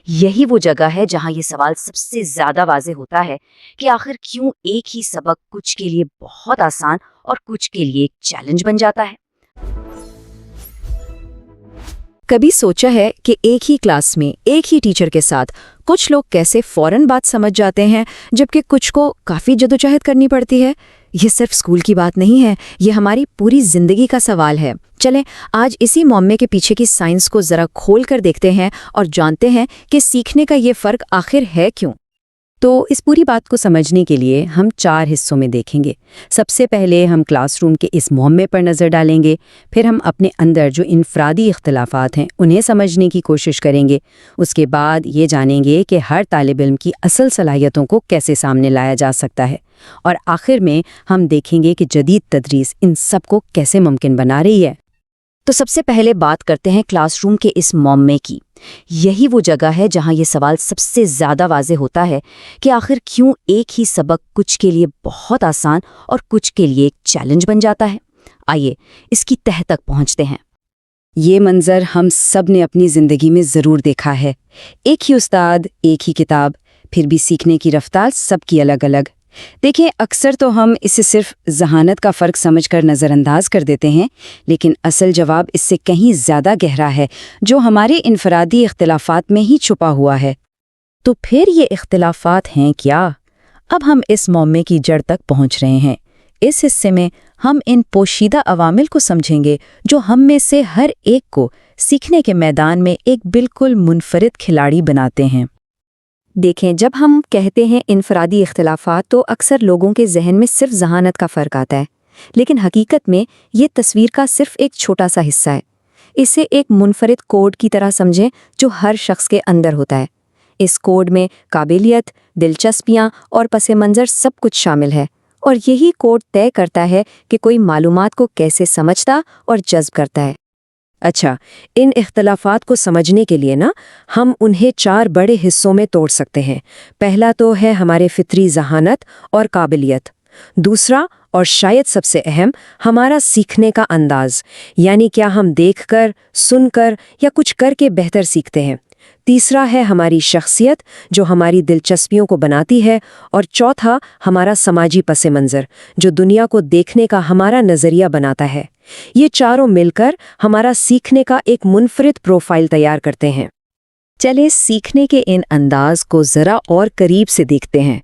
یہی وہ جگہ ہے جہاں یہ سوال سب سے زیادہ واضح ہوتا ہے کہ آخر کیوں ایک ہی سبق کچھ کے لیے بہت آسان اور کچھ کے لیے ایک چیلنج بن جاتا ہے۔ کبھی سوچا ہے کہ ایک ہی کلاس میں ایک ہی ٹیچر کے ساتھ کچھ لوگ کیسے فوراً بات سمجھ جاتے ہیں جبکہ کچھ کو کافی جدوجہد کرنی پڑتی ہے؟ یہ صرف اسکول کی بات نہیں ہے، یہ ہماری پوری زندگی کا سوال ہے۔ چلیں آج اسی معمے کے پیچھے کی سائنس کو ذرا کھول کر دیکھتے ہیں اور جانتے ہیں کہ سیکھنے کا یہ فرق آخر ہے کیوں۔ تو اس پوری بات کو سمجھنے کے لیے ہم 4 حصوں میں دیکھیں گے۔ سب سے پہلے ہم کلاس روم کے اس معمے پر نظر ڈالیں گے، پھر ہم اپنے اندر جو انفرادی اختلافات ہیں انہیں سمجھنے کی کوشش کریں گے، اس کے بعد یہ جانیں گے کہ ہر طالب علم کی اصل صلاحیتوں کو کیسے سامنے لایا جا سکتا ہے، اور آخر میں ہم دیکھیں گے کہ جدید تدریس ان سب کو کیسے ممکن بنا رہی ہے۔ تو سب سے پہلے بات کرتے ہیں کلاس روم کے اس معمے کی۔ یہی وہ جگہ ہے جہاں یہ سوال سب سے زیادہ واضح ہوتا ہے کہ آخر کیوں ایک ہی سبق کچھ کے لیے بہت آسان اور کچھ کے لیے ایک چیلنج بن جاتا ہے۔ آئیے اس کی تہہ تک پہنچتے ہیں۔ یہ منظر ہم سب نے اپنی زندگی میں ضرور دیکھا ہے، ایک ہی استاد، ایک ہی کتاب، پھر بھی سیکھنے کی رفتار سب کی الگ الگ۔ دیکھیں اکثر تو ہم اسے صرف ذہانت کا فرق سمجھ کر نظر انداز کر دیتے ہیں، لیکن اصل جواب اس سے کہیں زیادہ گہرا ہے، جو ہمارے انفرادی اختلافات میں ہی چھپا ہوا ہے۔ تو پھر یہ اختلافات ہیں کیا؟ اب ہم اس معمے کی جڑ تک پہنچ رہے ہیں۔ اس حصے میں ہم ان پوشیدہ عوامل کو سمجھیں گے جو ہم میں سے ہر ایک کو سیکھنے کے میدان میں ایک بالکل منفرد کھلاڑی بناتے ہیں۔ دیکھیں جب ہم کہتے ہیں انفرادی اختلافات تو اکثر لوگوں کے ذہن میں صرف ذہانت کا فرق آتا ہے، لیکن حقیقت میں یہ تصویر کا صرف ایک چھوٹا سا حصہ ہے۔ اسے ایک منفرد کوڈ کی طرح سمجھیں جو ہر شخص کے اندر ہوتا ہے۔ اس کوڈ میں قابلیت، دلچسپیاں اور پس منظر سب کچھ شامل ہے، اور یہی کوڈ طے کرتا ہے کہ کوئی معلومات کو کیسے سمجھتا اور جذب کرتا ہے۔ اچھا، ان اختلافات کو سمجھنے کے لیے ہم انہیں 4 بڑے حصوں میں توڑ سکتے ہیں۔ پہلا تو ہے ہمارے فطری ذہانت اور قابلیت۔ دوسرا اور شاید سب سے اہم، ہمارا سیکھنے کا انداز، یعنی کیا ہم دیکھ کر، سن کر یا کچھ کر کے بہتر سیکھتے ہیں۔ تیسرا ہے ہماری شخصیت جو ہماری دلچسپیوں کو بناتی ہے، اور چوتھا ہمارا سماجی پس منظر جو دنیا کو دیکھنے کا ہمارا نظریہ بناتا ہے۔ یہ چاروں مل کر ہمارا سیکھنے کا ایک منفرد پروفائل تیار کرتے ہیں۔ چلیں سیکھنے کے ان انداز کو ذرا اور قریب سے دیکھتے ہیں۔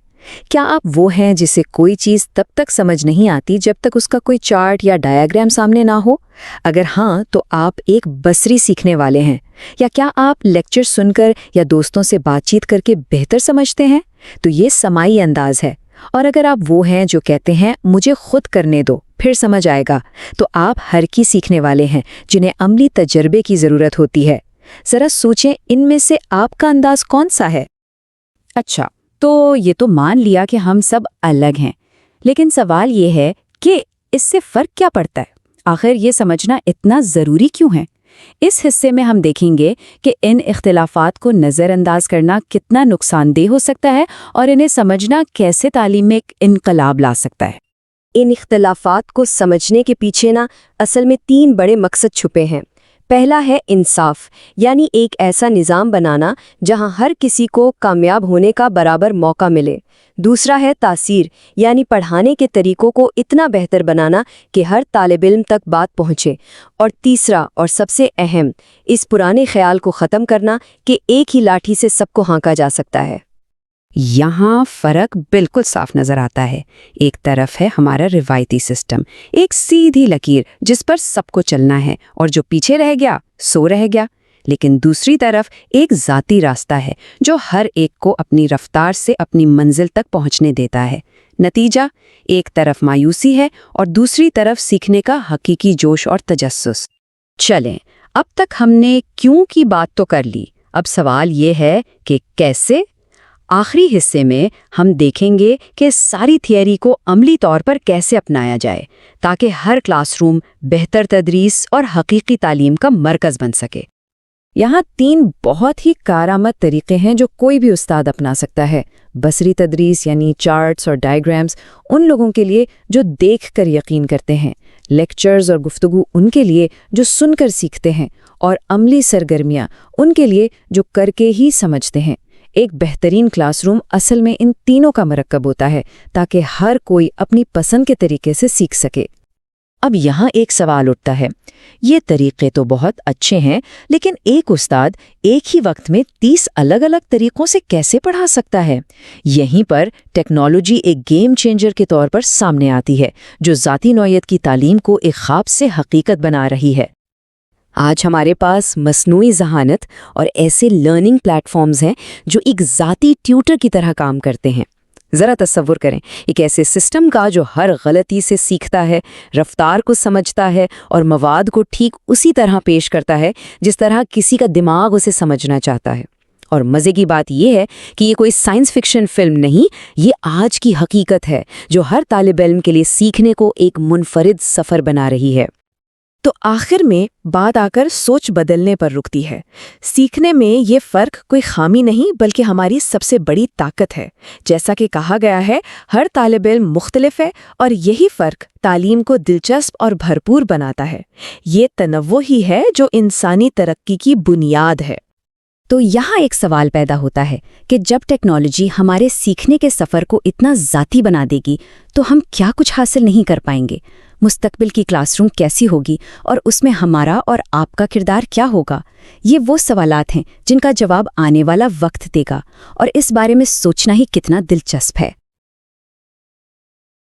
کیا آپ وہ ہیں جسے کوئی چیز تب تک سمجھ نہیں آتی جب تک اس کا کوئی چارٹ یا ڈایاگرام سامنے نہ ہو؟ اگر ہاں تو آپ ایک بصری سیکھنے والے ہیں۔ یا کیا آپ لیکچر سن کر یا دوستوں سے بات چیت کر کے بہتر سمجھتے ہیں؟ تو یہ سماعی انداز ہے۔ اور اگر آپ وہ ہیں جو کہتے ہیں مجھے خود کرنے دو پھر سمجھ آئے گا، تو آپ ہر کی سیکھنے والے ہیں جنہیں عملی تجربے کی ضرورت ہوتی ہے۔ ذرا سوچیں ان میں سے آپ کا انداز کون سا ہے؟ اچھا، تو یہ تو مان لیا کہ ہم سب الگ ہیں، لیکن سوال یہ ہے کہ اس سے فرق کیا پڑتا ہے؟ آخر یہ سمجھنا اتنا ضروری کیوں ہے؟ اس حصے میں ہم دیکھیں گے کہ ان اختلافات کو نظر انداز کرنا کتنا نقصان دہ ہو سکتا ہے اور انہیں سمجھنا کیسے تعلیم میں ایک انقلاب لا سکتا ہے۔ ان اختلافات کو سمجھنے کے پیچھے اصل میں 3 بڑے مقصد چھپے ہیں۔ پہلا ہے انصاف، یعنی ایک ایسا نظام بنانا جہاں ہر کسی کو کامیاب ہونے کا برابر موقع ملے۔ دوسرا ہے تاثیر، یعنی پڑھانے کے طریقوں کو اتنا بہتر بنانا کہ ہر طالب علم تک بات پہنچے۔ اور تیسرا اور سب سے اہم، اس پرانے خیال کو ختم کرنا کہ ایک ہی لاٹھی سے سب کو ہانکا جا سکتا ہے۔ یہاں فرق بالکل صاف نظر آتا ہے۔ ایک طرف ہے ہمارا روایتی سسٹم، ایک سیدھی لکیر جس پر سب کو چلنا ہے، اور جو پیچھے رہ گیا سو رہ گیا۔ لیکن دوسری طرف ایک ذاتی راستہ ہے جو ہر ایک کو اپنی رفتار سے اپنی منزل تک پہنچنے دیتا ہے۔ نتیجہ، ایک طرف مایوسی ہے اور دوسری طرف سیکھنے کا حقیقی جوش اور تجسس۔ چلیں اب تک ہم نے کیوں کی بات تو کر لی، اب سوال یہ ہے کہ کیسے؟ آخری حصے میں ہم دیکھیں گے کہ ساری تھیوری کو عملی طور پر کیسے اپنایا جائے تاکہ ہر کلاس روم بہتر تدریس اور حقیقی تعلیم کا مرکز بن سکے۔ یہاں 3 بہت ہی کارآمد طریقے ہیں جو کوئی بھی استاد اپنا سکتا ہے۔ بصری تدریس یعنی چارٹس اور ڈائیگرامز ان لوگوں کے لیے جو دیکھ کر یقین کرتے ہیں، لیکچرز اور گفتگو ان کے لیے جو سن کر سیکھتے ہیں، اور عملی سرگرمیاں ان کے لیے جو کر کے ہی سمجھتے ہیں۔ ایک بہترین کلاس روم اصل میں ان تینوں کا مرکب ہوتا ہے تاکہ ہر کوئی اپنی پسند کے طریقے سے سیکھ سکے۔ اب یہاں ایک سوال اٹھتا ہے، یہ طریقے تو بہت اچھے ہیں، لیکن ایک استاد ایک ہی وقت میں 30 الگ الگ طریقوں سے کیسے پڑھا سکتا ہے؟ یہیں پر ٹیکنالوجی ایک گیم چینجر کے طور پر سامنے آتی ہے، جو ذاتی نوعیت کی تعلیم کو ایک خواب سے حقیقت بنا رہی ہے۔ آج ہمارے پاس مصنوعی ذہانت اور ایسے لرننگ پلیٹ فارمز ہیں جو ایک ذاتی ٹیوٹر کی طرح کام کرتے ہیں۔ ذرا تصور کریں ایک ایسے سسٹم کا جو ہر غلطی سے سیکھتا ہے، رفتار کو سمجھتا ہے اور مواد کو ٹھیک اسی طرح پیش کرتا ہے جس طرح کسی کا دماغ اسے سمجھنا چاہتا ہے۔ اور مزے کی بات یہ ہے کہ یہ کوئی سائنس فکشن فلم نہیں، یہ آج کی حقیقت ہے جو ہر طالب علم کے لیے سیکھنے کو ایک منفرد سفر بنا رہی ہے۔ تو آخر میں بات آ کر سوچ بدلنے پر رکتی ہے۔ سیکھنے میں یہ فرق کوئی خامی نہیں بلکہ ہماری سب سے بڑی طاقت ہے۔ جیسا کہ کہا گیا ہے، ہر طالب علم مختلف ہے اور یہی فرق تعلیم کو دلچسپ اور بھرپور بناتا ہے۔ یہ تنوع ہی ہے جو انسانی ترقی کی بنیاد ہے۔ تو یہاں ایک سوال پیدا ہوتا ہے کہ جب ٹیکنالوجی ہمارے سیکھنے کے سفر کو اتنا ذاتی بنا دے گی تو ہم کیا کچھ حاصل نہیں کر پائیں گے؟ مستقبل کی کلاس روم کیسی ہوگی اور اس میں ہمارا اور آپ کا کردار کیا ہوگا؟ یہ وہ سوالات ہیں جن کا جواب آنے والا وقت دے گا، اور اس بارے میں سوچنا ہی کتنا دلچسپ ہے۔